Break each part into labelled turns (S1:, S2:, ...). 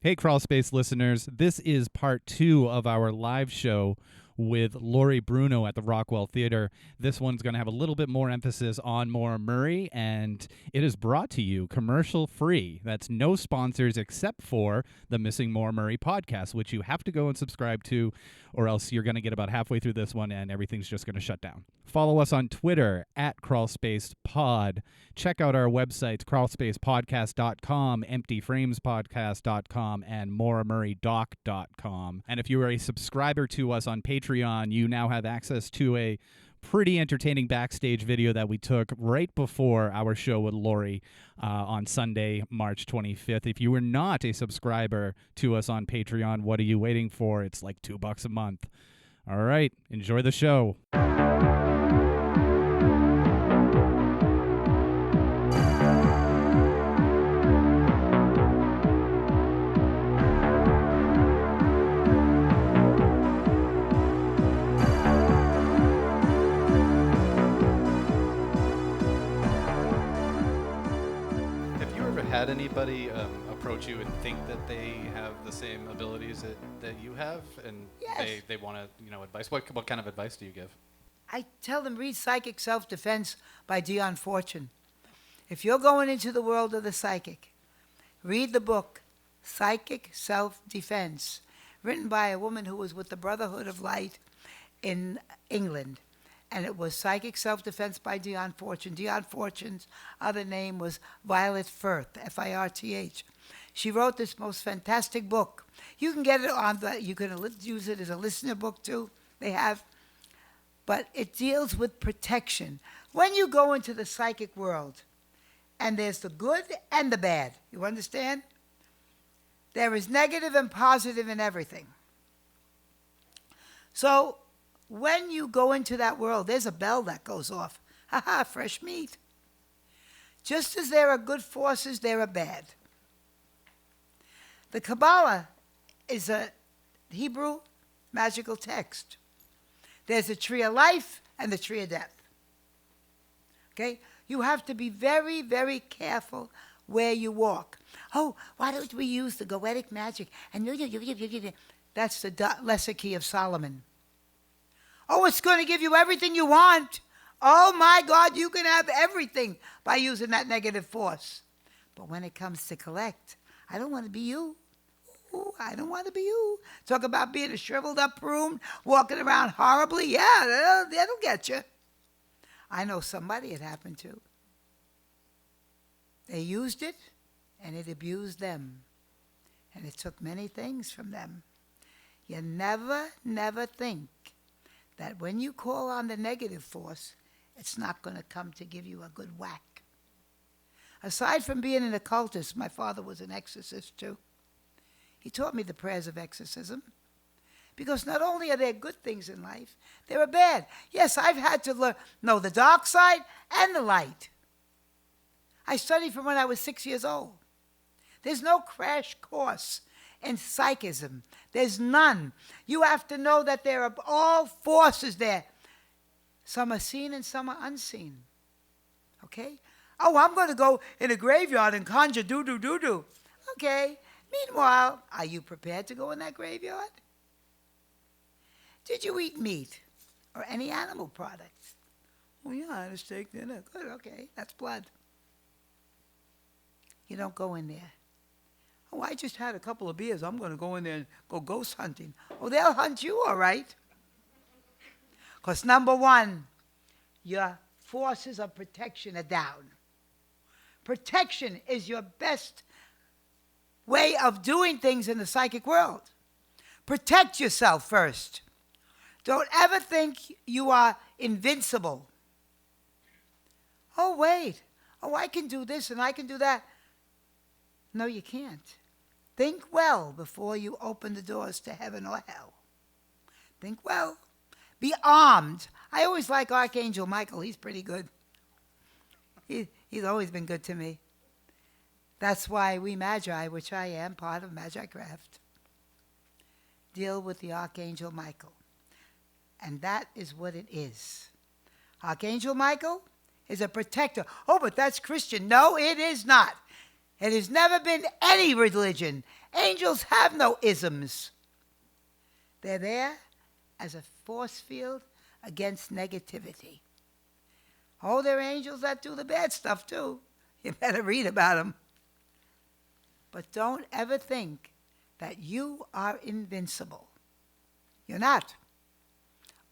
S1: Hey, Crawlspace listeners. This is part 2 of our live show with Lori Bruno at the Rockwell Theater. This one's going to have a little bit more emphasis on Maura Murray, and it is brought to you commercial-free. That's no sponsors except for the Missing Maura Murray podcast, which you have to go and subscribe to, or else you're going to get about halfway through this one and everything's just going to shut down. Follow us on Twitter at CrawlspacePod. Check out our websites, crawlspacepodcast.com, emptyframespodcast.com, and mauramurraydoc.com. And if you are a subscriber to us on Patreon, you now have access to a pretty entertaining backstage video that we took right before our show with Lori on Sunday, March 25th. If you were not a subscriber to us on Patreon, what are you waiting for? It's like $2 a month. All right, enjoy the show.
S2: Had anybody approach you and think that they have the same abilities that you have, and
S3: yes.
S2: they want to, advice? What kind of advice do you give?
S3: I tell them, read Psychic Self-Defense by Dion Fortune. If you're going into the world of the psychic, read the book, Psychic Self-Defense, written by a woman who was with the Brotherhood of Light in England. And it was Psychic Self-Defense by Dion Fortune. Dion Fortune's other name was Violet Firth, F-I-R-T-H. She wrote this most fantastic book. You can get it you can use it as a listener book too, they have. But it deals with protection. When you go into the psychic world, and there's the good and the bad, you understand? There is negative and positive in everything. So, when you go into that world, there's a bell that goes off. Ha-ha, fresh meat. Just as there are good forces, there are bad. The Kabbalah is a Hebrew magical text. There's a tree of life and the tree of death. Okay? You have to be very, very careful where you walk. Oh, why don't we use the Goetic magic? And that's the lesser key of Solomon. Oh, it's going to give you everything you want. Oh, my God, you can have everything by using that negative force. But when it comes to collect, I don't want to be you. Ooh, I don't want to be you. Talk about being a shriveled up prune, walking around horribly. Yeah, that'll get you. I know somebody it happened to. They used it, and it abused them. And it took many things from them. You never think that when you call on the negative force, it's not going to come to give you a good whack. Aside from being an occultist, my father was an exorcist too. He taught me the prayers of exorcism. Because not only are there good things in life, there are bad. Yes, I've had to know the dark side and the light. I studied from when I was 6 years old. There's no crash course in psychism. There's none. You have to know that there are all forces there. Some are seen and some are unseen. Okay? Oh, I'm going to go in a graveyard and conjure do-do-do-do. Okay. Meanwhile, are you prepared to go in that graveyard? Did you eat meat or any animal products? Oh, yeah, I had a steak dinner. Good, okay. That's blood. You don't go in there. Oh, I just had a couple of beers. I'm going to go in there and go ghost hunting. Oh, they'll hunt you, all right. Because number one, your forces of protection are down. Protection is your best way of doing things in the psychic world. Protect yourself first. Don't ever think you are invincible. Oh, wait. Oh, I can do this and I can do that. No, you can't. Think well before you open the doors to heaven or hell. Think well. Be armed. I always like Archangel Michael. He's pretty good. He's always been good to me. That's why we Magi, which I am, part of Magi Craft, deal with the Archangel Michael. And that is what it is. Archangel Michael is a protector. Oh, but that's Christian. No, it is not. It has never been any religion, Angels have no isms. They're there as a force field against negativity. Oh, they're angels that do the bad stuff too. You better read about them. But don't ever think that you are invincible. You're not.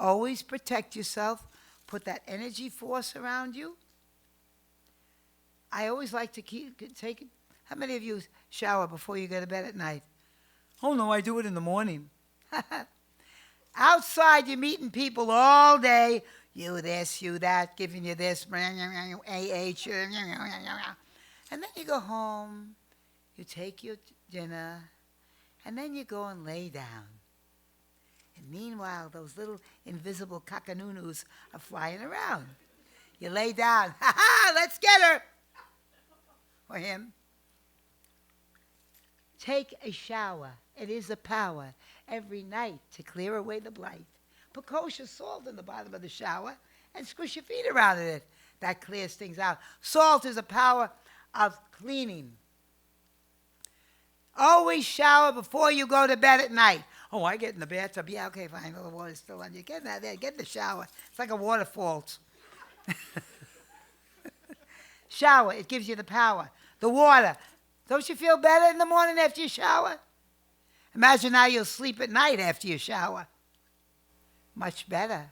S3: Always protect yourself. Put that energy force around you. I always like to take it. How many of you shower before you go to bed at night? Oh, no, I do it in the morning. Outside, you're meeting people all day. You this, you that, giving you this, AH. And then you go home, you take your dinner, and then you go and lay down. And meanwhile, those little invisible cockanunus are flying around. You lay down. Ha-ha, let's get her. Or him. Take a shower. It is a power every night to clear away the blight. Put kosher salt in the bottom of the shower and squish your feet around in it. That clears things out. Salt is a power of cleaning. Always shower before you go to bed at night. Oh, I get in the bathtub. Yeah, okay, fine. The water's still on you. Get out there. Get in the shower. It's like a waterfall. Shower. It gives you the power. The water. Don't you feel better in the morning after you shower? Imagine how you'll sleep at night after you shower. Much better.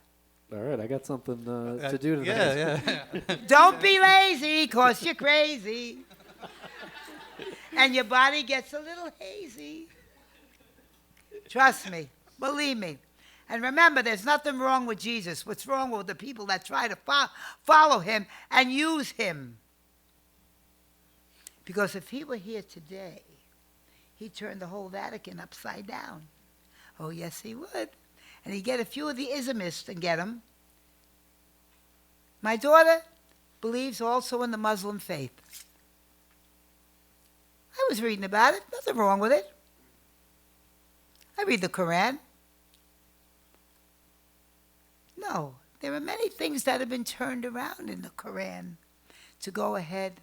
S4: All right, I got something to do tonight.
S2: Yeah.
S3: Don't be lazy, because you're crazy. And your body gets a little hazy. Trust me. Believe me. And remember, there's nothing wrong with Jesus. What's wrong with the people that try to follow him and use him? Because if he were here today, he'd turn the whole Vatican upside down. Oh, yes, he would. And he'd get a few of the Islamists and get them. My daughter believes also in the Muslim faith. I was reading about it. Nothing wrong with it. I read the Quran. No, there are many things that have been turned around in the Quran to go ahead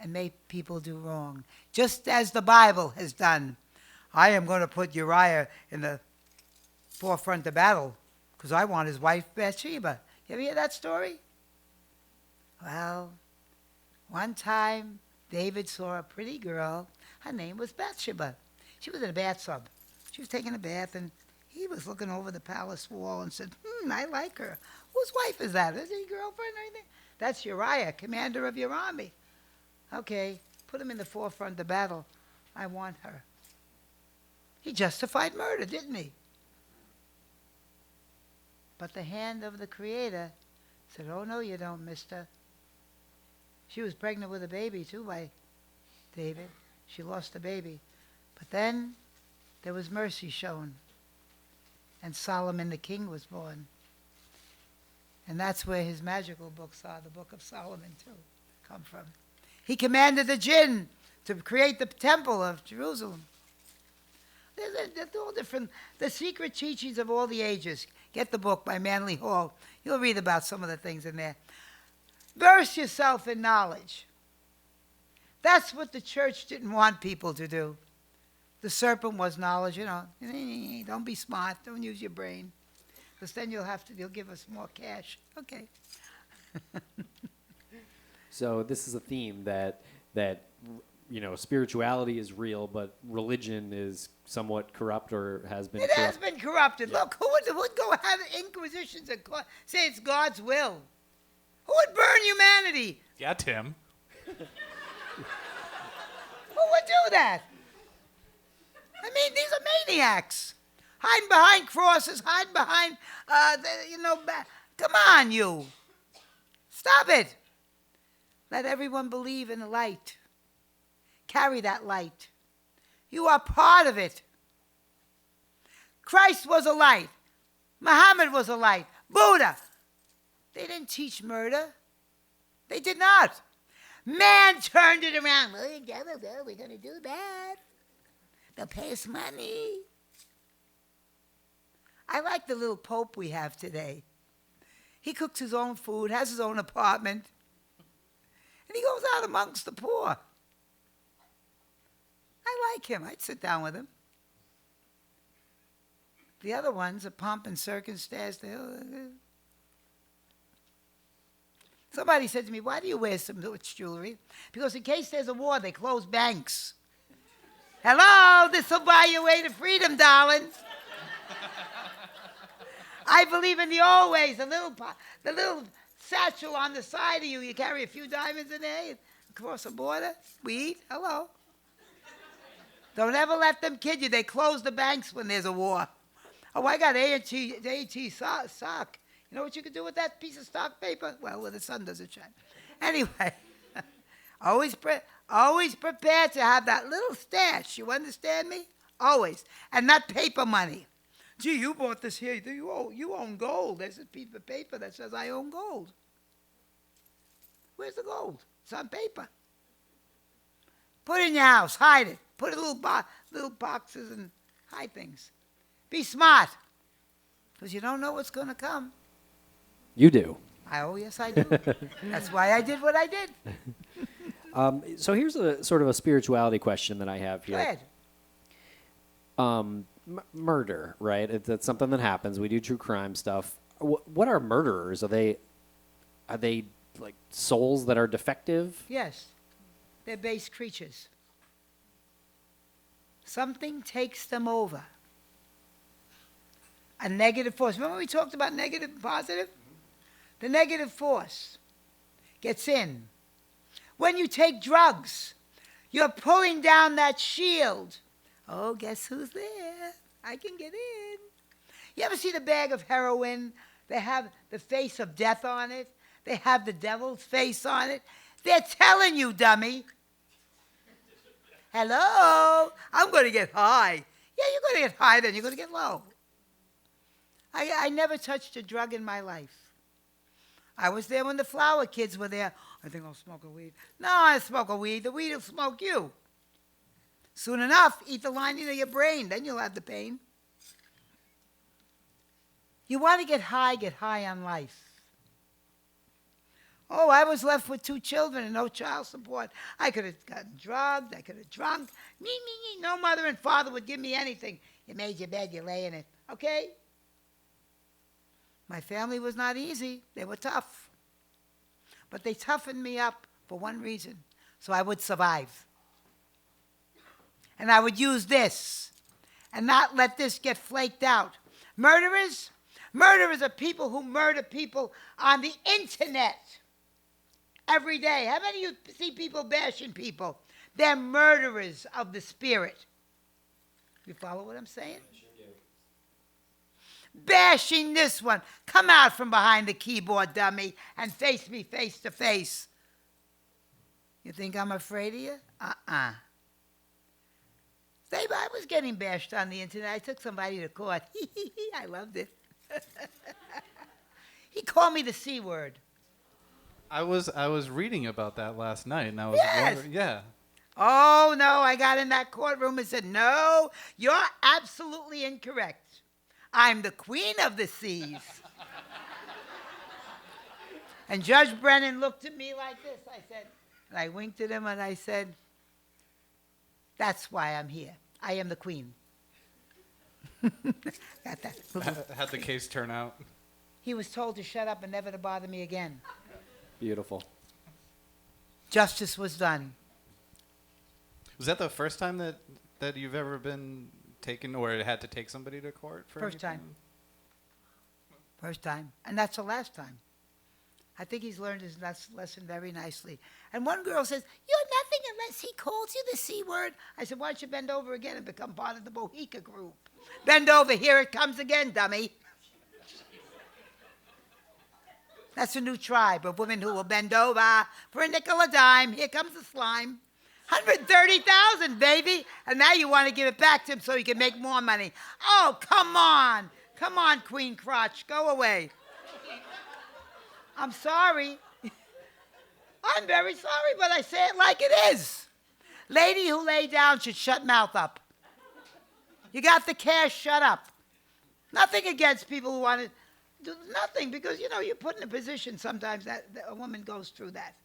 S3: and make people do wrong, just as the Bible has done. I am going to put Uriah in the forefront of battle because I want his wife Bathsheba. You ever hear that story? Well, one time David saw a pretty girl. Her name was Bathsheba. She was in a bathtub. She was taking a bath, and he was looking over the palace wall and said, I like her. Whose wife is that? Is it your girlfriend or anything? That's Uriah, commander of your army. Okay, put him in the forefront of the battle. I want her. He justified murder, didn't he? But the hand of the Creator said, oh, no, you don't, mister. She was pregnant with a baby, too, by David. She lost the baby. But then there was mercy shown. And Solomon the king was born. And that's where his magical books are, the Book of Solomon, too, come from. He commanded the jinn to create the temple of Jerusalem. They're all different. The secret teachings of all the ages. Get the book by Manly Hall. You'll read about some of the things in there. Verse yourself in knowledge. That's what the church didn't want people to do. The serpent was knowledge, Don't be smart. Don't use your brain. Because then you'll give us more cash. Okay.
S4: So this is a theme that spirituality is real, but religion is somewhat corrupt or has been corrupt.
S3: It has been corrupted. Yeah. Look, who would go have inquisitions and say it's God's will? Who would burn humanity?
S2: Yeah, Tim.
S3: Who would do that? I mean, these are maniacs. Hiding behind crosses, hiding behind, come on, you. Stop it. Let everyone believe in the light. Carry that light. You are part of it. Christ was a light. Muhammad was a light. Buddha. They didn't teach murder. They did not. Man turned it around. We're going to do that. They'll pay us money. I like the little pope we have today. He cooks his own food, has his own apartment, and he goes out amongst the poor. I like him. I'd sit down with him. The other ones are pomp and circumstance. Somebody said to me, why do you wear so much jewelry? Because in case there's a war, they close banks. Hello, this will buy your way to freedom, darling. I believe in the old ways, the little satchel on the side of you. You carry a few diamonds in there, across the border, we eat. Hello. Don't ever let them kid you. They close the banks when there's a war. Oh, I got A&T stock. You know what you could do with that piece of stock paper? Well, where the sun doesn't shine. Anyway, always prepared to have that little stash. You understand me? Always. And not paper money. Gee, you bought this here. You own gold. There's a piece of paper that says I own gold. Where's the gold? It's on paper. Put it in your house. Hide it. Put it in little boxes and hide things. Be smart. Because you don't know what's going to come.
S4: You do.
S3: Oh, yes, I do. That's why I did what I did.
S4: So here's a sort of a spirituality question that I have here.
S3: Go ahead.
S4: Murder, right? That's something that happens. We do true crime stuff. What are murderers? Are they like souls that are defective?
S3: Yes. They're base creatures. Something takes them over. A negative force. Remember we talked about negative and positive? The negative force gets in. When you take drugs, you're pulling down that shield. Oh, guess who's there? I can get in. You ever see the bag of heroin? They have the face of death on it. They have the devil's face on it. They're telling you, dummy. Hello? I'm going to get high. Yeah, you're going to get high, then you're going to get low. I never touched a drug in my life. I was there when the flower kids were there. I think I'll smoke a weed. No, I smoke a weed. The weed will smoke you. Soon enough, eat the lining of your brain. Then you'll have the pain. You want to get high on life. Oh, I was left with 2 children and no child support. I could have gotten drugged. I could have drunk. Me. No mother and father would give me anything. You made your bed, you lay in it. Okay? My family was not easy. They were tough. But they toughened me up for one reason, so I would survive. And I would use this and not let this get flaked out. Murderers are people who murder people on the internet every day. How many of you see people bashing people? They're murderers of the spirit. You follow what I'm saying? Bashing this one. Come out from behind the keyboard, dummy, and face me face to face. You think I'm afraid of you? I was getting bashed on the internet. I took somebody to court. I loved it. He called me the C word.
S2: I was reading about that last night, and I was wondering, yeah.
S3: Oh, no, I got in that courtroom and said, no, you're absolutely incorrect. I'm the queen of the seas. And Judge Brennan looked at me like this. And I winked at him and I said, that's why I'm here. I am the queen. Got that.
S2: How'd the case turn out?
S3: He was told to shut up and never to bother me again.
S4: Beautiful.
S3: Justice was done.
S2: Was that the first time that you've ever been taken or had to take somebody to court?
S3: First time. First time. And that's the last time. I think he's learned his lesson very nicely. And one girl says, you're nothing unless he calls you the C word. I said, why don't you bend over again and become part of the Bohica group? Bend over. Here it comes again, dummy. That's a new tribe of women who will bend over for a nickel a dime. Here comes the slime. 130,000, baby. And now you want to give it back to him so he can make more money. Oh, come on. Come on, Queen Crotch. Go away. I'm sorry. I'm very sorry, but I say it like it is. Lady who lay down should shut mouth up. You got the cash, shut up. Nothing against people who want to do nothing, because, you're put in a position sometimes that a woman goes through that.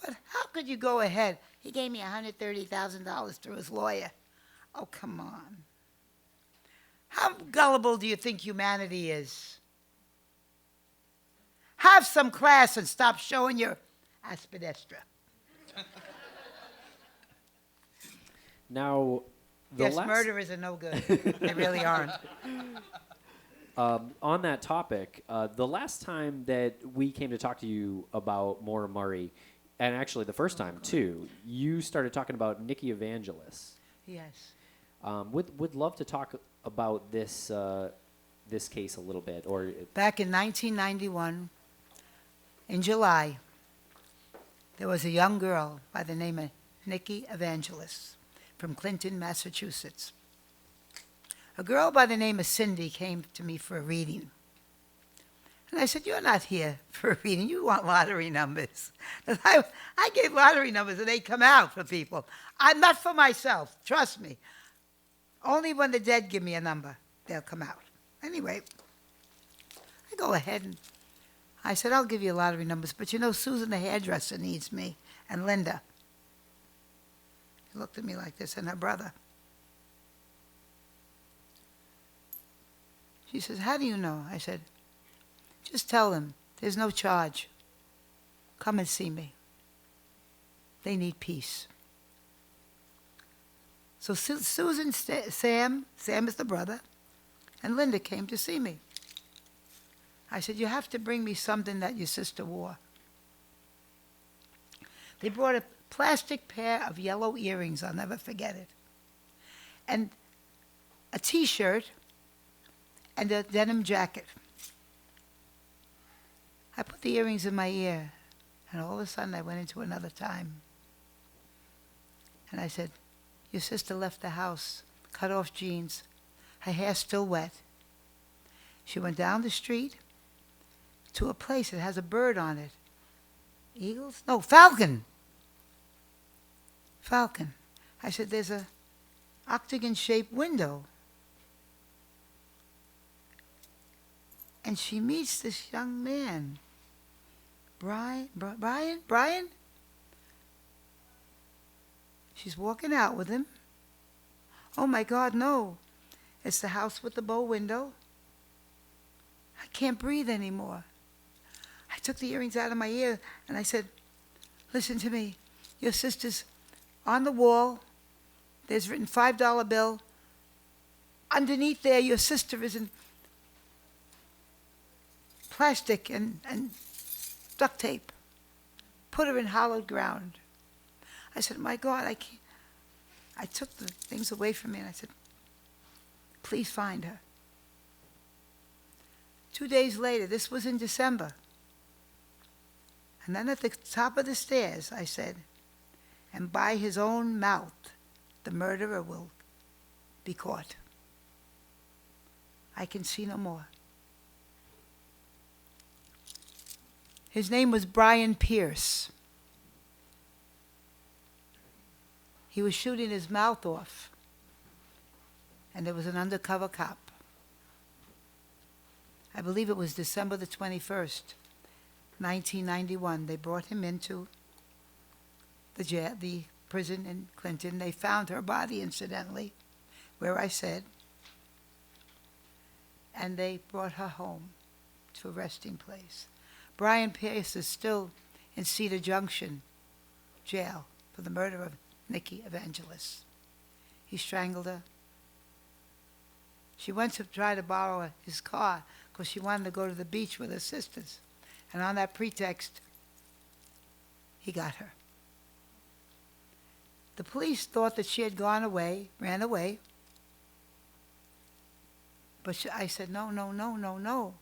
S3: But how could you go ahead? He gave me $130,000 through his lawyer. Oh, come on. How gullible do you think humanity is? Have some class and stop showing your aspidestra.
S4: Now,
S3: Yes, murderers are no good. They really aren't.
S4: On that topic, the last time that we came to talk to you about Maura Murray, and actually the first time too, you started talking about Nikki Evangelos.
S3: Yes.
S4: Would love to talk about this this case a little bit. Or
S3: Back in 1991, in July, there was a young girl by the name of Nikki Evangelos from Clinton, Massachusetts. A girl by the name of Cindy came to me for a reading. And I said, "You're not here for a reading. You want lottery numbers." And I gave lottery numbers and they come out for people. I'm not for myself, trust me. Only when the dead give me a number, they'll come out. Anyway, I go ahead and I said, "I'll give you lottery numbers, but you know, Susan the hairdresser needs me, and Linda." She looked at me like this, and her brother. She says, "How do you know?" I said, "Just tell them there's no charge. Come and see me. They need peace." So Susan, Sam is the brother, and Linda came to see me. I said, "You have to bring me something that your sister wore." They brought a plastic pair of yellow earrings, I'll never forget it, and a T-shirt and a denim jacket. I put the earrings in my ear, and all of a sudden I went into another time. And I said, "Your sister left the house, cut off jeans, her hair still wet. She went down the street to a place that has a bird on it. Eagles? No, falcon. Falcon." I said, "There's a octagon-shaped window." And she meets this young man. Brian? She's walking out with him. Oh my God, no. It's the house with the bow window. I can't breathe anymore. I took the earrings out of my ear and I said, "Listen to me. Your sister's on the wall. There's written $5 bill. Underneath there, your sister is in plastic and duct tape. Put her in hallowed ground." I said, "My God, I can't." I took the things away from me and I said, "Please find her." 2 days later, this was in December. And then at the top of the stairs, I said, "And by his own mouth, the murderer will be caught." I can see no more. His name was Brian Pierce. He was shooting his mouth off, and there was an undercover cop. I believe it was December the 21st, 1991. They brought him into the prison in Clinton. They found her body, incidentally, where I said, and they brought her home to a resting place. Brian Pierce is still in Cedar Junction jail for the murder of Nikki Evangelos. He strangled her. She went to try to borrow his car because she wanted to go to the beach with her sisters. And on that pretext, he got her. The police thought that she had gone away, ran away. But I said, no.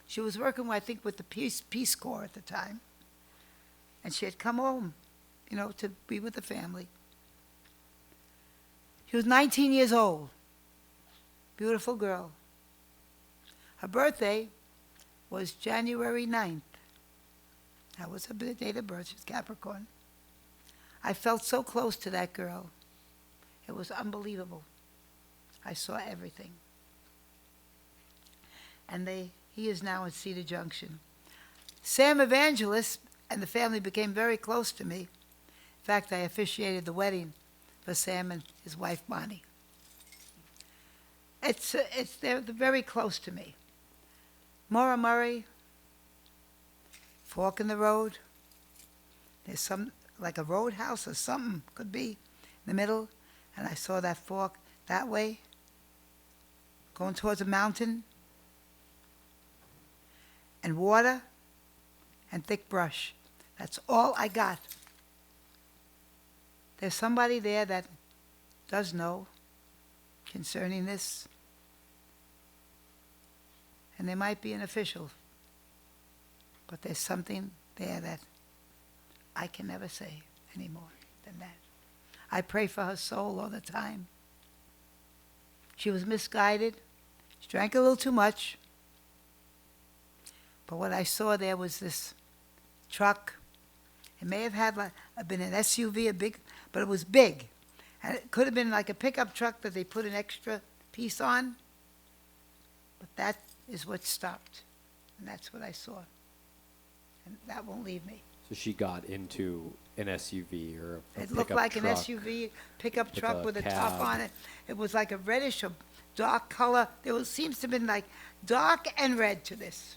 S3: She was working, I think, with the Peace Corps at the time. And she had come home, to be with the family. She was 19 years old. Beautiful girl. Her birthday was January 9th. That was her date of birth. She was Capricorn. I felt so close to that girl. It was unbelievable. I saw everything. And he is now in Cedar Junction. Sam Evangelos and the family became very close to me. fact, I officiated the wedding for Sam and his wife Bonnie. They're very close to me. Maura Murray, fork in the road. There's some, like a roadhouse or something, could be, in the middle. And I saw that fork that way, going towards a mountain. And water and thick brush. That's all I got. There's somebody there that does know concerning this. And there might be an official. But there's something there that I can never say any more than that. I pray for her soul all the time. She was misguided. She drank a little too much. But what I saw there was this truck. It may have had been an SUV, but it was big. And it could have been like a pickup truck that they put an extra piece on. But that is what stopped. And that's what I saw. And that won't leave me.
S4: So she got into an SUV or a
S3: It looked
S4: pickup
S3: like an
S4: truck
S3: SUV, pickup
S4: with
S3: truck
S4: a
S3: with a top
S4: cab.
S3: on it. It was like a reddish or dark color. Seems to have been like dark and red to this.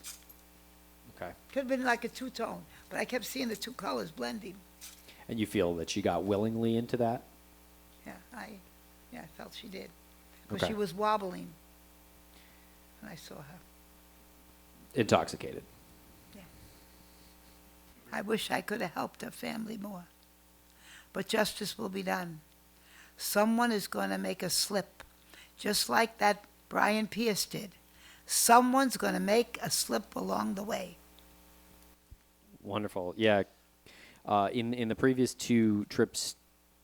S4: Okay.
S3: Could have been like a two-tone, but I kept seeing the two colors blending.
S4: And you feel that she got willingly into that?
S3: Yeah, I felt she did. Because
S4: Okay.
S3: she was wobbling when I saw her.
S4: Intoxicated.
S3: I wish I could have helped her family more. But justice will be done. Someone is going to make a slip, just like that Brian Pierce did. Someone's going to make a slip along the way.
S4: Wonderful. Yeah. In the previous two trips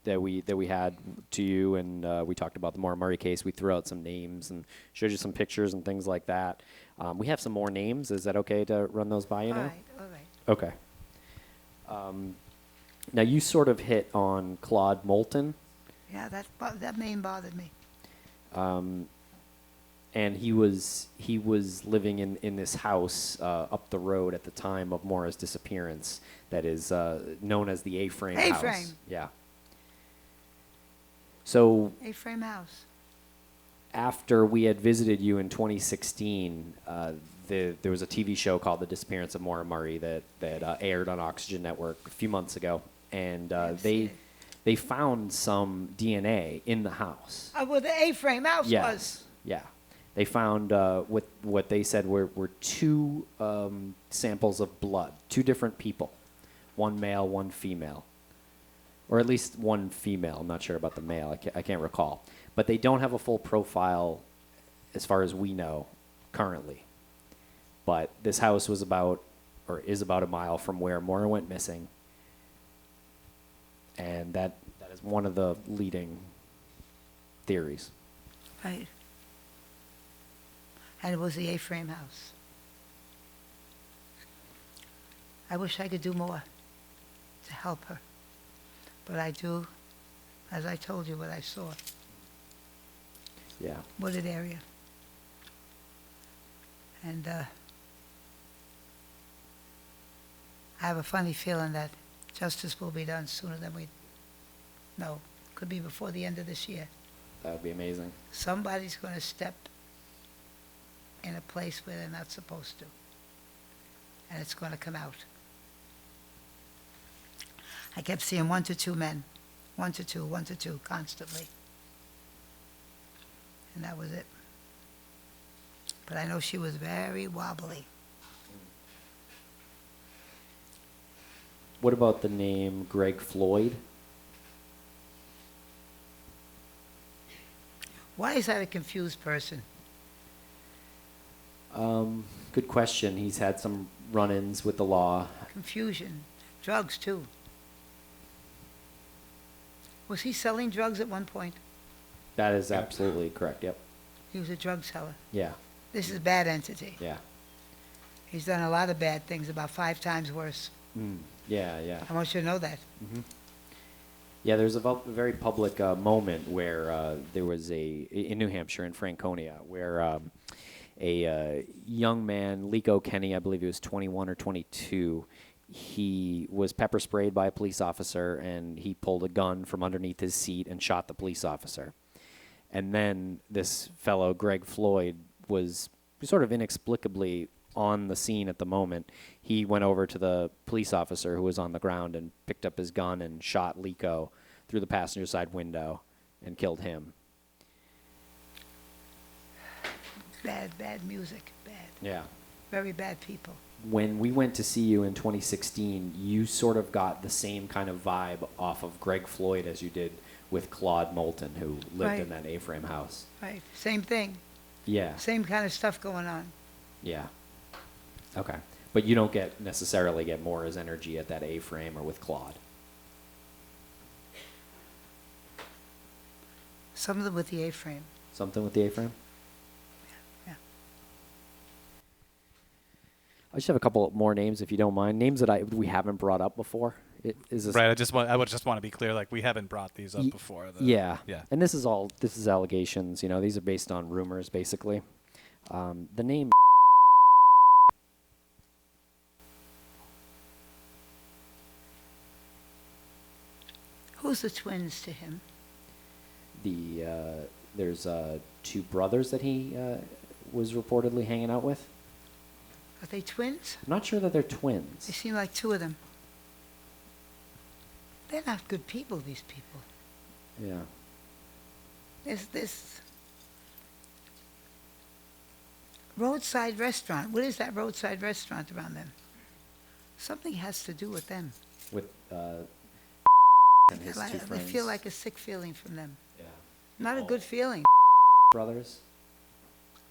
S4: that we had to you, and we talked about the Maura Murray case, we threw out some names and showed you some pictures and things like that. We have some more names. Is that okay to run those by you now?
S3: All right.
S4: Okay. Now you sort of hit on Claude Moulton,
S3: Yeah, that name bothered me.
S4: and he was living in this house up the road at the time of Maura's disappearance. That is known as the A-frame house.
S3: A-frame.
S4: Yeah. So
S3: A-frame house.
S4: after we had visited you in 2016, there was a TV show called The Disappearance of Maura Murray that aired on Oxygen Network a few months ago, and
S3: I've seen it.
S4: they found some DNA in the house.
S3: Where the A-frame house was.
S4: Yeah. They found what they said were two samples of blood, two different people, one male, one female, or at least one female. I'm not sure about the male. I can't recall. But they don't have a full profile as far as we know currently. But this house was is about a mile from where Maura went missing. And that is one of the leading theories.
S3: Right. And it was the A-frame house. I wish I could do more to help her. But I do, as I told you, what I saw.
S4: Yeah.
S3: Wooded area. And I have a funny feeling that justice will be done sooner than we know. Could be before the end of this year.
S4: That would be amazing.
S3: Somebody's going to step in a place where they're not supposed to. And it's going to come out. I kept seeing 1 to 2 men. 1 to 2, 1 to 2, constantly. And that was it. But I know she was very wobbly.
S4: What about the name Greg Floyd?
S3: Why is that a confused person?
S4: Good question. He's had some run-ins with the law.
S3: Confusion. Drugs, too. Was he selling drugs at one point?
S4: That is absolutely correct. Yep.
S3: He was a drug seller.
S4: Yeah.
S3: This is a bad entity.
S4: Yeah.
S3: He's done a lot of bad things, about 5 times worse.
S4: Yeah. Yeah.
S3: I want you to know that.
S4: Yeah. There's a very public moment where there was in New Hampshire, in Franconia, where a young man, Lico Kenny, I believe he was 21 or 22, he was pepper sprayed by a police officer, and he pulled a gun from underneath his seat and shot the police officer. And then this fellow, Greg Floyd, was sort of inexplicably on the scene at the moment. He went over to the police officer who was on the ground and picked up his gun and shot Lico through the passenger side window and killed him.
S3: Bad music. Bad.
S4: Yeah.
S3: Very bad people.
S4: When we went to see you in 2016, you sort of got the same kind of vibe off of Greg Floyd as you did with Claude Moulton, who lived in that A-frame house.
S3: Right. Same thing.
S4: Yeah.
S3: Same kind of stuff going on.
S4: Yeah. Okay. But you don't necessarily get Maura's energy at that A-frame or with Claude.
S3: Something with the A-frame.
S4: Something with the A-frame?
S3: Yeah.
S4: I just have a couple more names, if you don't mind. Names that we haven't brought up before.
S2: Right. I would just want to be clear. Like, we haven't brought these up before.
S4: Yeah.
S2: Yeah.
S4: And this is allegations. You know, these are based on rumors, basically. The name.
S3: Who's the twins to him?
S4: There's two brothers that he was reportedly hanging out with.
S3: Are they twins?
S4: I'm not sure that they're
S3: They
S4: twins.
S3: seem like two of them. They're not good people, these people.
S4: Yeah.
S3: There's this roadside restaurant. What is that roadside restaurant around them? Something has to do with them.
S4: With and his two
S3: I
S4: friends.
S3: feel like a sick feeling from them.
S4: Yeah.
S3: Not a good feeling.
S4: Brothers.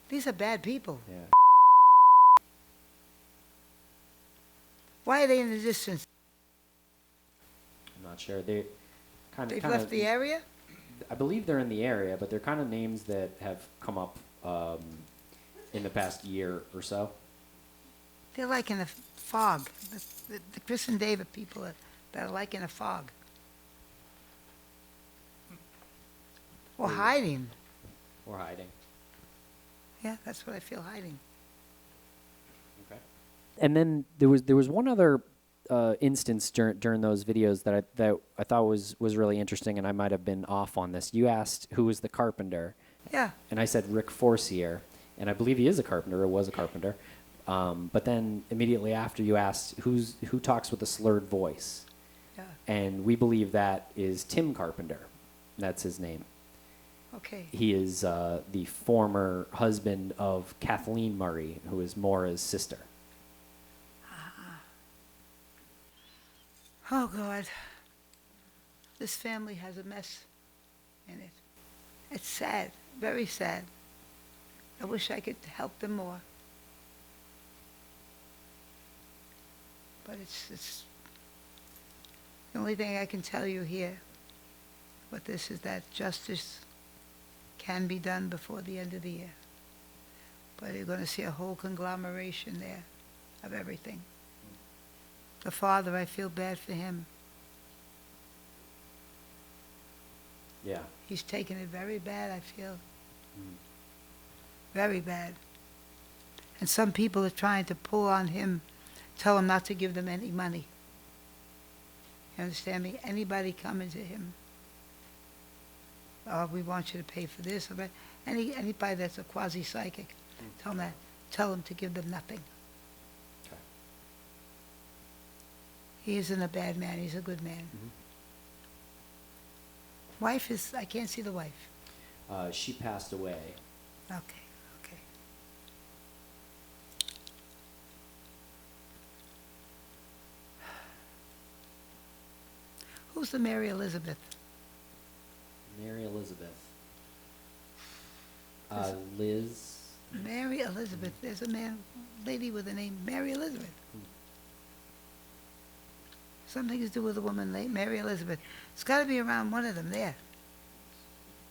S3: These are bad people.
S4: Yeah.
S3: Why are they in the distance?
S4: I'm not sure. They
S3: They've left the area?
S4: I believe they're in the area, but they're kind of names that have come up in the past year or so.
S3: They're like in a fog. The Chris and David people that are like in a fog. Or hiding.
S4: Or hiding.
S3: Yeah, that's what I feel, hiding.
S4: Okay. And then there was one other instance during those videos that I thought was really interesting, and I might have been off on this. You asked who was the carpenter.
S3: Yeah.
S4: And I said Rick Forcier, and I believe he is a carpenter or was a carpenter. But then immediately after you asked who talks with a slurred voice.
S3: Yeah.
S4: And we believe that is Tim Carpenter. That's his name.
S3: Okay.
S4: He is the former husband of Kathleen Murray, who is Maura's sister.
S3: Oh, God. This family has a mess in it. It's sad, very sad. I wish I could help them more. But it's the only thing I can tell you here with this is that justice can be done before the end of the year. But you're going to see a whole conglomeration there of everything. The father, I feel bad for him.
S4: Yeah.
S3: He's taken it very bad, I feel. Very bad. And some people are trying to pull on him, tell him not to give them any money. You understand me? Anybody coming to him, oh, we want you to pay for this. Or that. Anybody that's a quasi-psychic, tell him to give them nothing.
S4: Okay.
S3: He isn't a bad man. He's a good man.
S4: Mm-hmm.
S3: Wife is, I can't see the wife.
S4: She passed away.
S3: Okay. Who's the Mary Elizabeth?
S4: Mary Elizabeth. Liz.
S3: Mary Elizabeth. There's a lady with the name Mary Elizabeth. Something to do with a woman named Mary Elizabeth. It's got to be around one of them there.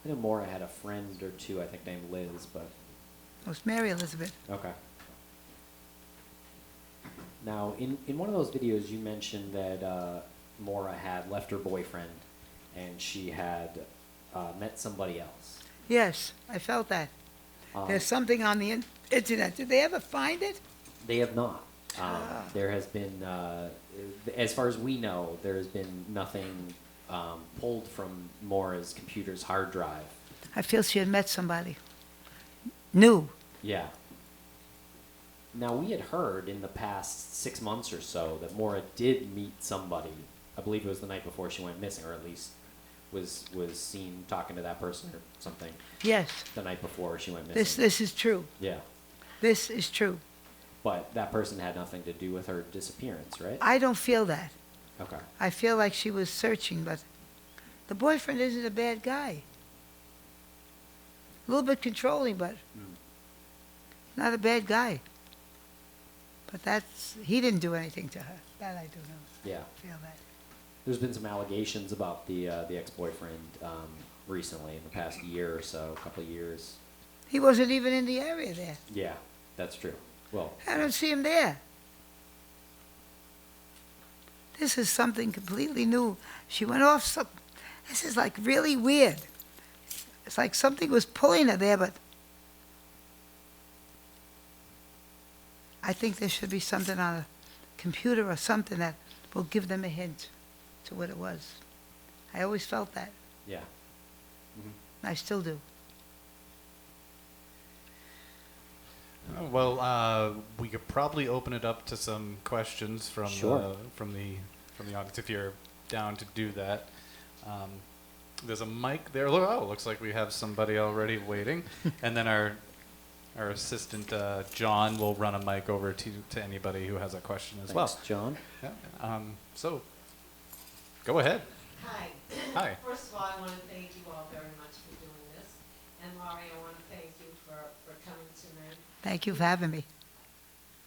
S4: I know Maura had a friend or two, I think, named Liz, but...
S3: Oh, it's Mary Elizabeth.
S4: Okay. Now, in one of those videos, you mentioned that Maura had left her boyfriend, and she had met somebody else.
S3: Yes, I felt that. There's something on the internet. Did they ever find it?
S4: They have not. There has been, as far as we know, there has been nothing pulled from Maura's computer's hard drive.
S3: I feel she had met somebody new.
S4: Yeah. Now, we had heard in the past 6 months or so that Maura did meet somebody. I believe it was the night before she went missing, or at least was seen talking to that person or something
S3: Yes,
S4: the night before she went missing.
S3: this is true.
S4: Yeah.
S3: This is true.
S4: But that person had nothing to do with her disappearance, right?
S3: I don't feel that.
S4: Okay.
S3: I feel like she was searching, but the boyfriend isn't a bad guy. A little bit controlling, but not a bad guy. But he didn't do anything to her. That I do know.
S4: Yeah.
S3: Feel that.
S4: There's been some allegations about the ex-boyfriend recently, in the past year or so, a couple of years.
S3: He wasn't even in the area there.
S4: Yeah, that's true. Well,
S3: I don't see him there. This is something completely new. She went off this is like really weird. It's like something was pulling her there, but I think there should be something on a computer or something that will give them a hint to what it was. I always felt that.
S4: yeah.
S3: I still do.
S2: Well, we could probably open it up to some questions from
S4: Sure.
S2: from the audience if you're down to do that. There's a mic there. Oh, looks like we have somebody already waiting. And then our assistant John will run a mic over to anybody who has a question as well.
S4: Thanks, John.
S2: Yeah. So, go ahead.
S5: Hi.
S2: Hi.
S5: First of all, I want to thank you all very much for doing this. And Laurie, I want to thank you for coming tonight.
S3: Thank you for having me.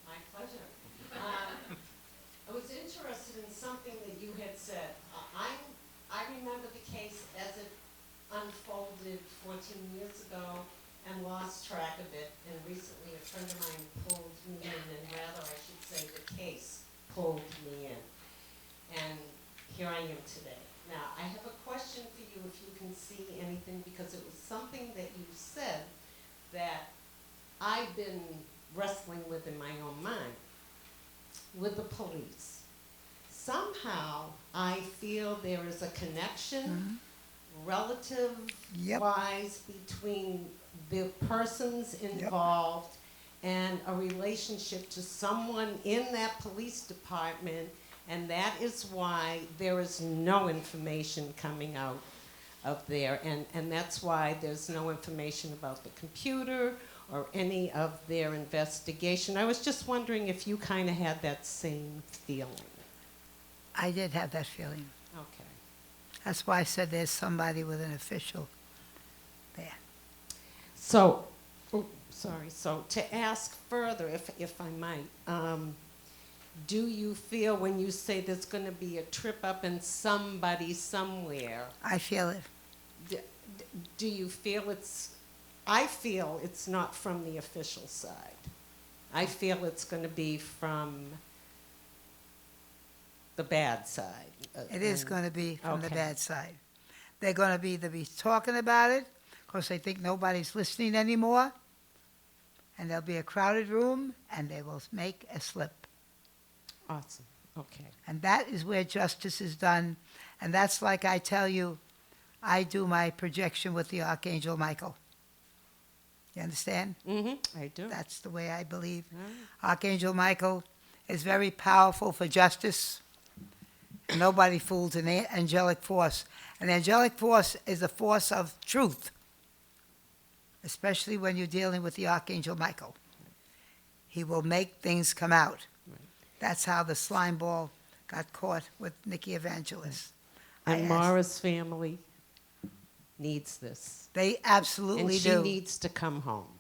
S5: My pleasure. I was interested in something that you had said. I remember the case as it unfolded 14 years ago and lost track of it. And recently a friend of mine pulled me in, and rather I should say the case pulled me in. And here I am today. Now, I have a question for you if you can see anything, because it was something that you said that I've been wrestling with in my own mind, with the police. Somehow, I feel there is a connection, relative-wise, between the persons involved and a relationship to someone in that police department, and that is why there is no information coming out of there, and that's why there's no information about the computer or any of their investigation. I was just wondering if you kind of had that same feeling.
S3: I did have that feeling.
S5: Okay.
S3: That's why I said there's somebody with an official there.
S5: So, so to ask further, if I might, do you feel when you say there's going to be a trip up in somebody somewhere,
S3: I feel it.
S5: do you feel I feel it's not from the official side. I feel it's going to be from the bad side.
S3: It is going to be from the
S5: Okay.
S3: bad side. They're going to either be talking about it because they think nobody's listening anymore, and there'll be a crowded room, and they will make a slip.
S5: Awesome. Okay.
S3: And that is where justice is done. And that's like I tell you, I do my projection with the Archangel Michael. You understand?
S5: Mm-hmm. I do.
S3: That's the way I believe.
S5: All right.
S3: Archangel Michael is very powerful for justice. Nobody fools an angelic force. An angelic force is a force of truth, especially when you're dealing with the Archangel Michael. He will make things come out.
S5: Right.
S3: That's how the slime ball got caught with Nikki Evangelist. I
S5: And
S3: asked-
S5: Maura's family needs this.
S3: They absolutely
S5: And she
S3: do.
S5: needs to come home.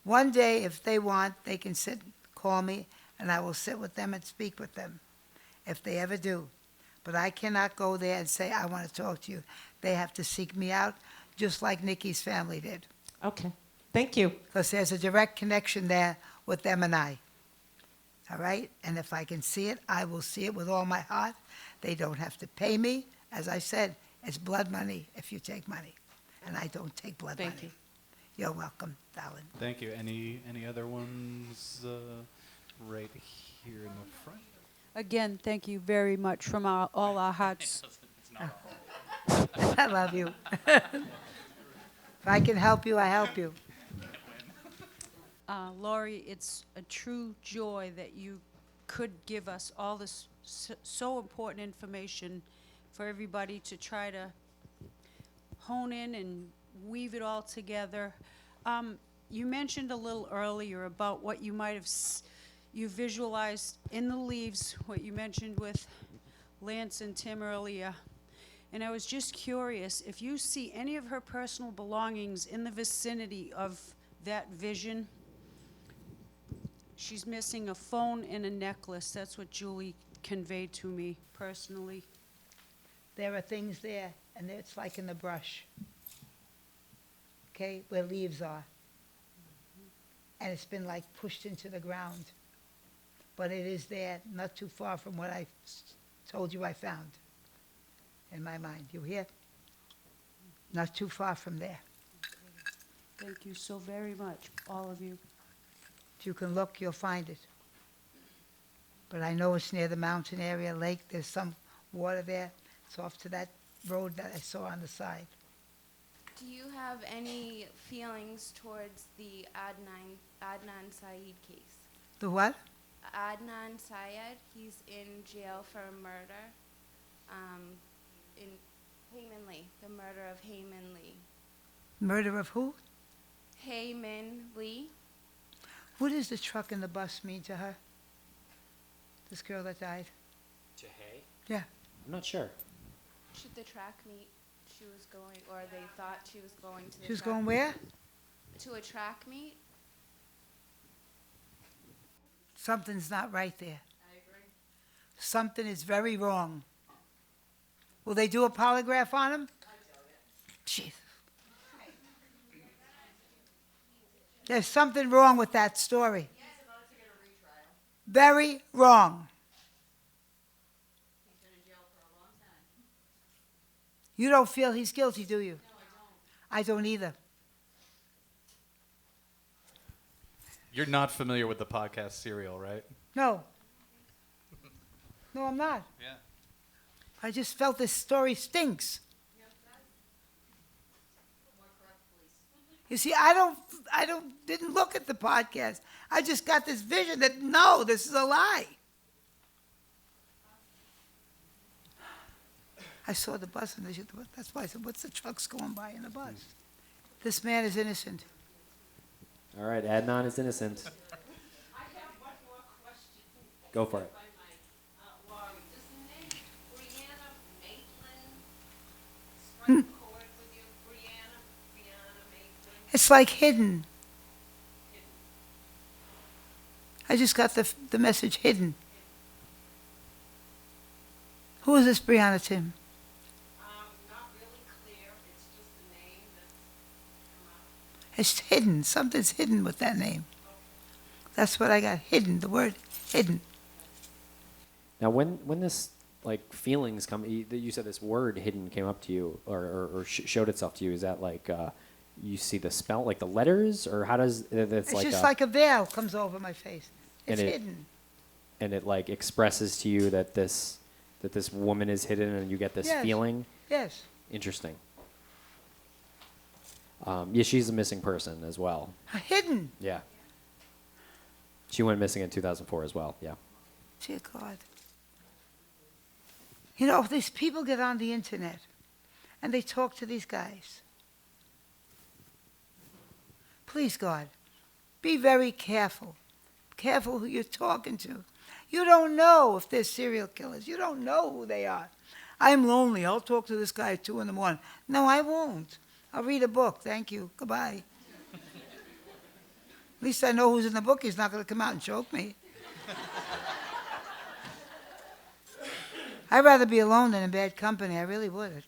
S3: One day, if they want, they can call me, and I will sit with them and speak with them, if they ever do. But I cannot go there and say, I want to talk to you. They have to seek me out, just like Nikki's family did.
S5: Okay. Thank you.
S3: Because there's a direct connection there with them and I. All right? And if I can see it, I will see it with all my heart. They don't have to pay me. As I said, it's blood money if you take money. And I don't take blood
S5: Thank
S3: money.
S5: you.
S3: You're welcome, darling.
S2: Thank you. Any other ones right here in the front.
S6: Again, thank you very much from all our hearts.
S3: I love you. If I can help you, I help you.
S6: Lori, it's a true joy that you could give us all this so important information for everybody to try to hone in and weave it all together. You mentioned a little earlier about what you might have you visualized in the leaves, what you mentioned with Lance and Tim earlier. And I was just curious, if you see any of her personal belongings in the vicinity of that vision. She's missing a phone and a necklace. That's what Julie conveyed to me personally.
S3: There are things there, and it's like in the brush, okay, where leaves are. And it's been like pushed into the ground. But it is there, not too far from what I told you I found in my mind. You hear? Not too far from there.
S6: Thank you so very much, all of you.
S3: If you can look, you'll find it. But I know it's near the mountain area, lake. There's some water there. It's off to that road that I saw on the side.
S7: Do you have any feelings towards the Adnan Syed case?
S3: The what?
S7: Adnan Syed, he's in jail for murder in Hayman Lee, the murder of Hayman Lee.
S3: Murder of who?
S7: Hayman Lee.
S3: What does the truck and the bus mean to her? This girl that died?
S4: Jahay?
S3: Yeah.
S4: I'm not sure.
S7: Should the track meet she was going, or they thought she was going to the
S3: She was
S7: track
S3: going where?
S7: to a track meet?
S3: Something's not right there. I agree. Something is very wrong. Will they do a polygraph on him? I doubt it. Jeez. There's something wrong with that story. Yes, about to get a retrial. Very wrong.
S8: He's been in jail for a long time.
S3: You don't feel he's guilty, do you?
S8: No, I don't.
S3: I don't either.
S2: You're not familiar with the podcast Serial, right?
S3: No. No, I'm not.
S2: Yeah.
S3: I just felt this story stinks.
S8: More correct, please.
S3: You see, didn't look at the podcast. I just got this vision that, no, this is a lie. I saw the bus, and that's why I said, what's the trucks going by in the bus? This man is innocent.
S4: All right, Adnan is innocent.
S5: I have one more question.
S4: Go for it.
S5: If I might. Lori, does the name Brianna Maitland strike a chord with you? Brianna Maitland?
S3: It's like hidden. I just got the message hidden. Who is this Brianna, Tim?
S5: Not really clear. It's just a name that's come out.
S3: It's hidden. Something's hidden with that name. That's what I got. Hidden. The word hidden.
S4: Now, when this like feelings come, you said this word hidden came up to you or showed itself to you. Is that like you see the spell, like the letters, or how does
S3: It's like just like a veil comes over my face. It's
S4: and
S3: hidden.
S4: And it like expresses to you that this woman is hidden, and you get this
S3: Yes.
S4: feeling.
S3: Yes.
S4: Interesting. Yeah, she's a missing person as well.
S3: Hidden.
S4: Yeah. She went missing in 2004 as well. Yeah.
S3: Dear God. You know, these people get on the internet and they talk to these guys. Please, God, be very careful. Careful who you're talking to. You don't know if they're serial killers. You don't know who they are. I'm lonely. I'll talk to this guy at 2 in the morning. No, I won't. I'll read a book. Thank you. Goodbye. At least I know who's in the book. He's not going to come out and choke me. I'd rather be alone than in bad company. I really would.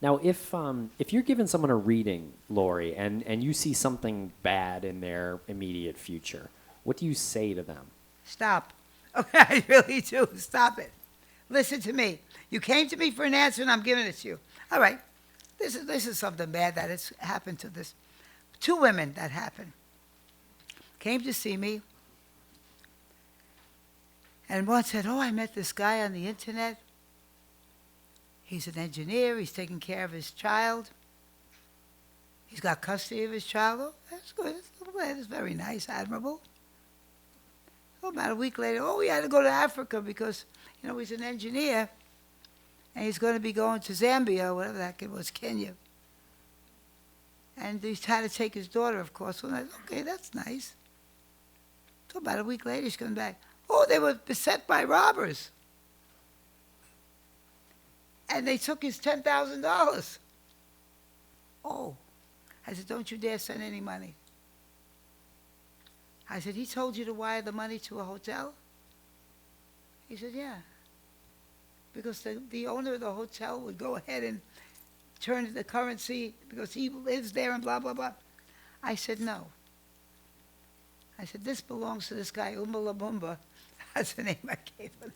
S4: Now, if you're giving someone a reading, Lori, and you see something bad in their immediate future, what do you say to them?
S3: Stop. Okay, I really do. Stop it. Listen to me. You came to me for an answer, and I'm giving it to you. All right. This is something bad that has happened to this. 2 women that happened. Came to see me. And one said, oh, I met this guy on the internet. He's an engineer. He's taking care of his child. He's got custody of his child. Oh, that's good. That's very nice, admirable. Oh, about a week later, oh, he had to go to Africa because, he's an engineer. And he's going to be going to Zambia, or whatever that kid was, Kenya. And he's had to take his daughter, of course. So I said, okay, that's nice. So about a week later, he's coming back. Oh, they were beset by robbers. And they took his $10,000. Oh. I said, don't you dare send any money. I said, he told you to wire the money to a hotel? He said, yeah. Because the owner of the hotel would go ahead and turn the currency because he lives there and blah, blah, blah. I said, no. I said, this belongs to this guy, Umba Labumba. That's the name I gave him.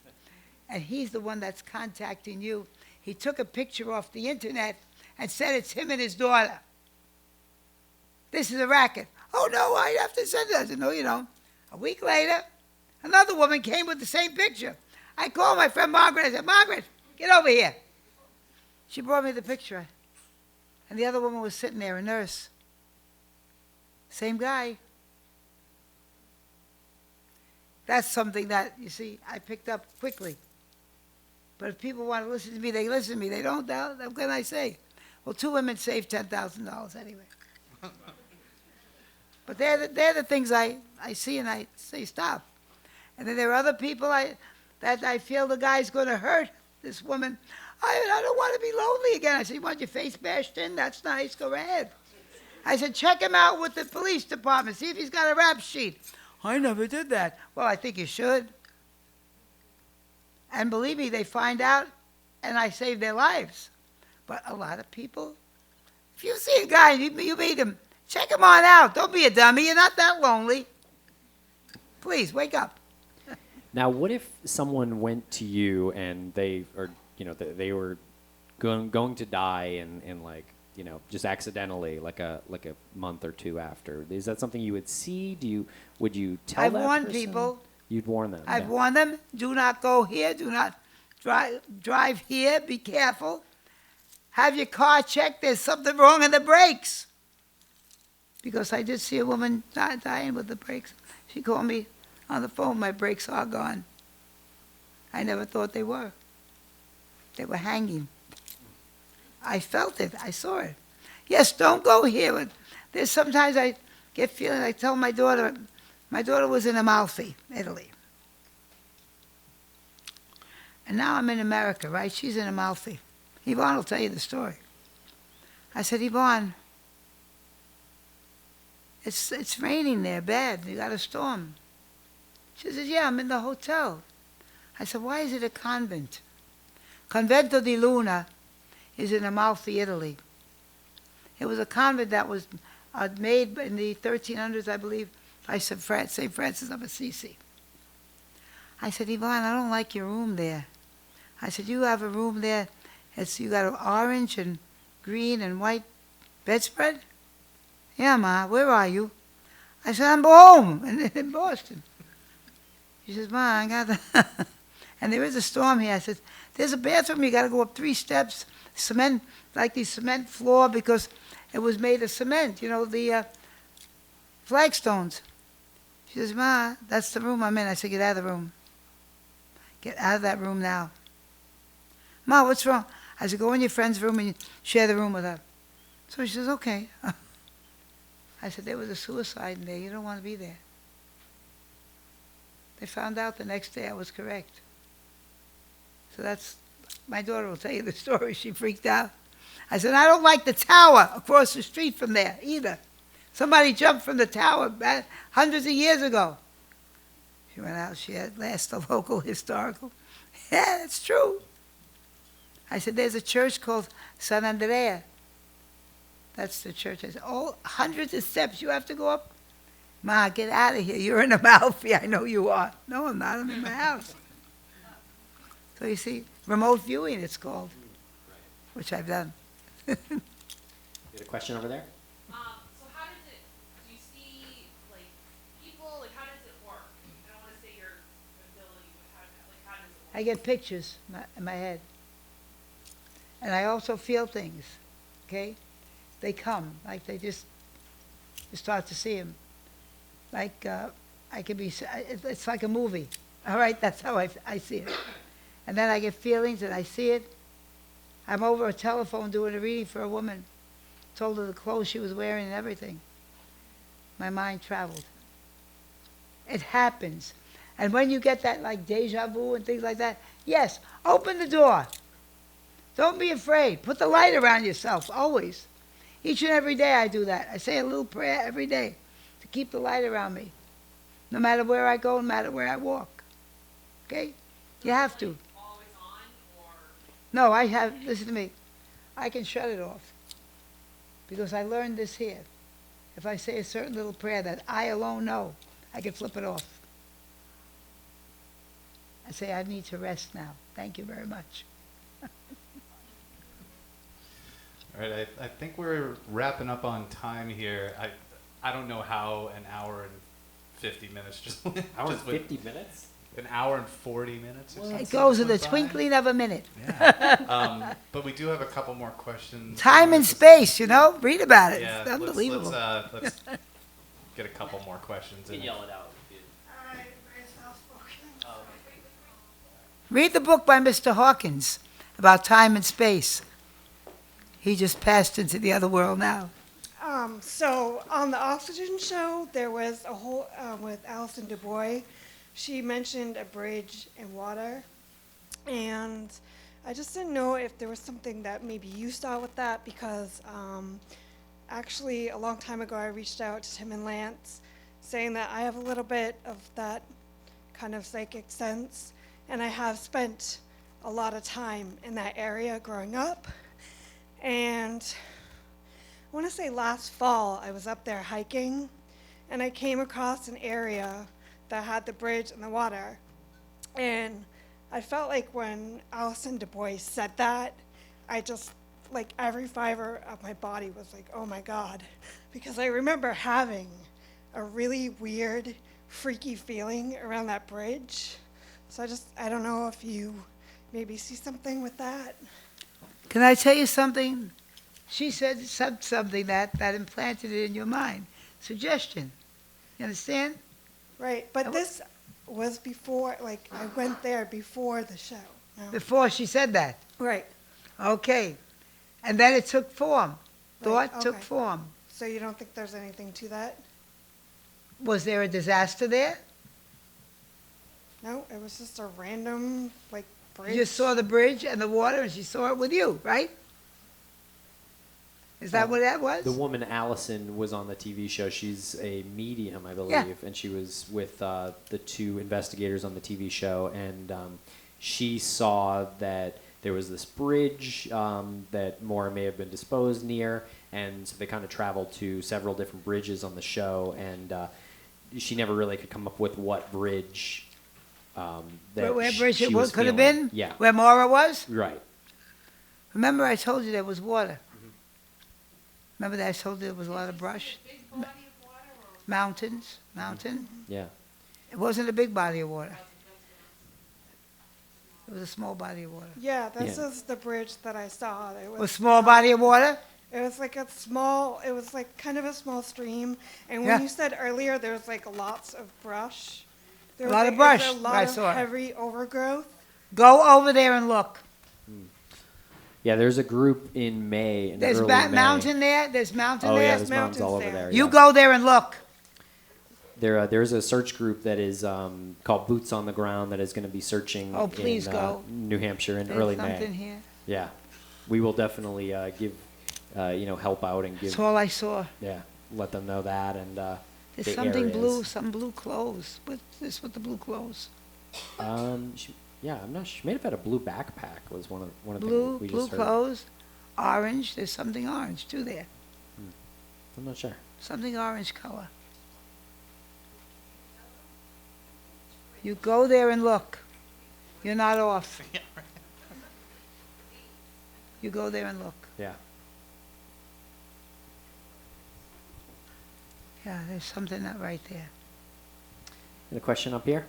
S3: And he's the one that's contacting you. He took a picture off the internet and said it's him and his daughter. This is a racket. Oh, no, I have to send it. I said, no, you don't. A week later, another woman came with the same picture. I called my friend Margaret. I said, Margaret, get over here. She brought me the picture. And the other woman was sitting there, a nurse. Same guy. That's something that, you see, I picked up quickly. But if people want to listen to me, they listen to me. They don't, what can I say? Well, 2 women saved $10,000 anyway. But they're the things I see and I say stop. And then there are other people that I feel the guy's going to hurt this woman. I don't want to be lonely again. I said, you want your face bashed in? That's nice. Go ahead. I said, check him out with the police department. See if he's got a rap sheet. I never did that. Well, I think you should. And believe me, they find out, and I save their lives. But a lot of people, if you see a guy, you meet him, check him on out. Don't be a dummy. You're not that lonely. Please, wake up.
S4: Now, what if someone went to you and they were going to die and like, just accidentally, like a month or 2 after? Is that something you would see? Would you tell
S3: I've
S4: that
S3: warned
S4: person?
S3: people.
S4: You'd warn them.
S3: I've
S4: yeah.
S3: warned them, do not go here, do not drive here, be careful. Have your car checked, there's something wrong in the brakes. Because I did see a woman dying with the brakes. She called me on the phone, my brakes are gone. I never thought they were. They were hanging. I felt it, I saw it. Yes, don't go here. There's sometimes I get feeling, I tell my daughter was in Amalfi, Italy. And now I'm in America, right? She's in Amalfi. Yvonne will tell you the story. I said, Yvonne, it's raining there bad. You got a storm. She says, yeah, I'm in the hotel. I said, why is it a convent? Convento di Luna is in Amalfi, Italy. It was a convent that was made in the 1300s, I believe, by St. Francis of Assisi. I said, Yvonne, I don't like your room there. I said, you have a room there. You got an orange and green and white bedspread? Yeah, Ma, where are you? I said, I'm home in Boston. She says, Ma, I got the... And there is a storm here. I said, there's a bathroom. You got to go up 3 steps, cement, like the cement floor, because it was made of cement, the flagstones. She says, Ma, that's the room I'm in. I said, get out of the room. Get out of that room now. Ma, what's wrong? I said, go in your friend's room and you share the room with her. So she says, okay. I said, there was a suicide in there. You don't want to be there. They found out the next day I was correct. So that's, my daughter will tell you the story. She freaked out. I said, I don't like the tower across the street from there either. Somebody jumped from the tower hundreds of years ago. She went out. She had asked the local historical. Yeah, that's true. I said, there's a church called San Andrea. That's the church. I said, oh, hundreds of steps you have to go up? Ma, get out of here. You're in Amalfi. I know you are. No, I'm not. I'm in my house. So you see, remote viewing it's called, which I've done.
S4: You had a question over there?
S8: So how does it, do you see, people, how does it work? I don't want to say your ability, but how
S3: I get pictures in my head. And I also feel things, okay? They come, like they just, you start to see them. Like, I could be, it's like a movie. All right, that's how I see it. And then I get feelings and I see it. I'm over a telephone doing a reading for a woman. Told her the clothes she was wearing and everything. My mind traveled. It happens. And when you get that like deja vu and things like that, yes, open the door. Don't be afraid. Put the light around yourself, always. Each and every day I do that. I say a little prayer every day to keep the light around me. No matter where I go, no matter where I walk. Okay? You have to.
S8: Always on, or
S3: No, I have, listen to me. I can shut it off. Because I learned this here. If I say a certain little prayer that I alone know, I can flip it off. I say, I need to rest now. Thank you very much.
S2: All right, I think we're wrapping up on time here. I don't know how an hour and 50 minutes just went.
S4: Hour and
S2: just went-
S4: 50 minutes?
S2: An hour and 40 minutes or something.
S3: It goes in the
S2: went by.
S3: twinkling of a minute.
S2: Yeah. But we do have a couple more questions.
S3: Time and space, you know? Read about it.
S2: Yeah,
S3: It's unbelievable.
S2: let's get a couple more questions in.
S4: it out.
S3: Read the book by Mr. Hawkins about time and space. He just passed into the other world now.
S9: So on the Oxygen show, there was a whole, with Alison DuBois, she mentioned a bridge in water. And I just didn't know if there was something that maybe you saw with that, because actually a long time ago I reached out to Tim and Lance saying that I have a little bit of that kind of psychic sense, and I have spent a lot of time in that area growing up. And I want to say last fall, I was up there hiking, and I came across an area that had the bridge and the water. And I felt like when Alison DuBois said that, I just, like, every fiber of my body was like, oh my God. Because I remember having a really weird, freaky feeling around that bridge. So I don't know if you maybe see something with that.
S3: Can I tell you something? She said something that implanted it in your mind. Suggestion. You understand?
S9: Right, but this was before, like, I went there before the show. No.
S3: Before she said that.
S9: Right,
S3: Okay. And then it took form.
S9: Right,
S3: Thought took
S9: okay.
S3: form.
S9: so you don't think there's anything to that?
S3: Was there a disaster there?
S9: No, it was just a random, like, bridge.
S3: You just saw the bridge and the water, and she saw it with you, right? Is that what that was?
S4: The woman Allison was on the TV show. She's a medium, I believe,
S3: Yeah.
S4: and she was with the two investigators on the TV show. And she saw that there was this bridge that Maura may have been disposed near, and so they kind of traveled to several different bridges on the show. And she never really could come up with what bridge. That
S3: where
S4: sh-
S3: bridge
S4: she
S3: it
S4: was
S3: could have
S4: feeling.
S3: been?
S4: Yeah,
S3: Where Maura was?
S4: right.
S3: Remember I told you there was water? Remember that I told you there was a lot of brush?
S8: big body of water, or
S3: Mountain.
S4: Yeah.
S3: It wasn't a big body of water. It was a small body of water.
S9: Yeah, this
S4: Yeah.
S9: is the bridge that I saw. It
S3: A small body of water?
S9: It was like it was like kind of a small stream. And when
S3: Yeah.
S9: you said earlier there was like lots of brush. There
S3: A
S9: was
S3: lot of
S9: like,
S3: brush,
S9: it's a lot
S3: I
S9: of
S3: saw it.
S9: heavy overgrowth.
S3: Go over there and look.
S4: Yeah, there's a group in May. In
S3: There's
S4: early May.
S3: mountain there. There's mountain
S4: Oh
S3: there.
S4: yeah, there's mountains all over
S9: mountains
S4: there.
S9: there.
S3: You
S4: yeah.
S3: go there and look.
S4: There's a search group that is called Boots on the Ground that is going to be searching
S3: Oh, please
S4: in
S3: go.
S4: New Hampshire in
S3: There's
S4: early
S3: something
S4: May.
S3: here.
S4: Yeah, we will definitely give help out and give
S3: That's all I saw.
S4: let them know that and
S3: There's
S4: the
S3: something
S4: areas.
S3: blue, some blue clothes. What's this with the blue clothes?
S4: I'm not. She may have had a blue backpack. Was one of the
S3: Blue,
S4: things we
S3: blue
S4: just heard.
S3: clothes, orange. There's something orange too there.
S4: I'm not sure.
S3: Something orange color. You go there and look. You're not off. You go there and look.
S4: Yeah.
S3: Yeah, there's something not right there.
S4: And a question up here.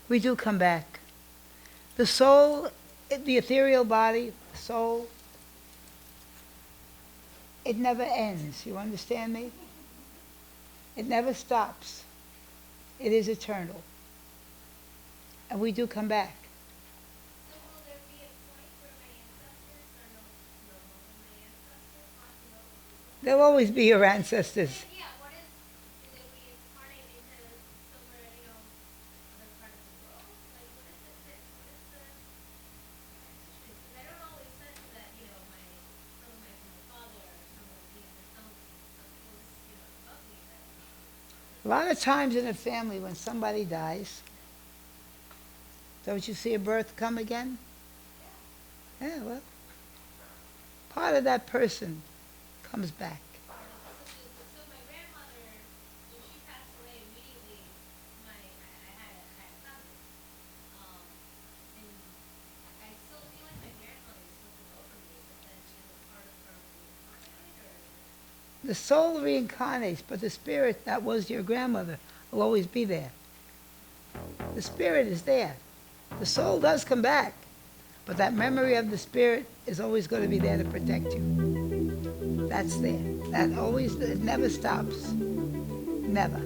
S3: We do come back. The soul, the ethereal body, soul, it never ends. You understand me? It never stops. It is eternal. And we do come back.
S8: So will there be a point where my ancestors are no longer my ancestors, possibly?
S3: There'll always be your ancestors.
S8: Yeah, what is, do they reincarnate into somewhere, other part of the world? Like, what is it that, what is the transition? Because I don't always sense that, someone might be my father or someone, there's something else, above me that.
S3: A lot of times in a family when somebody dies, don't you see a birth come again? Yeah, well, part of that person comes back.
S8: So my grandmother, when she passed away immediately, I had a cousin. And I still feel like my grandmother is looking over me, but then she was part of her reincarnated, or?
S3: The soul reincarnates, but the spirit that was your grandmother will always be there. The spirit is there. The soul does come back, but that memory of the spirit is always going to be there to protect you. That's there. That always, it never stops. Never.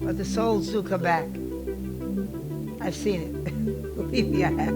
S3: But the souls do come back. I've seen it. Believe me, I have.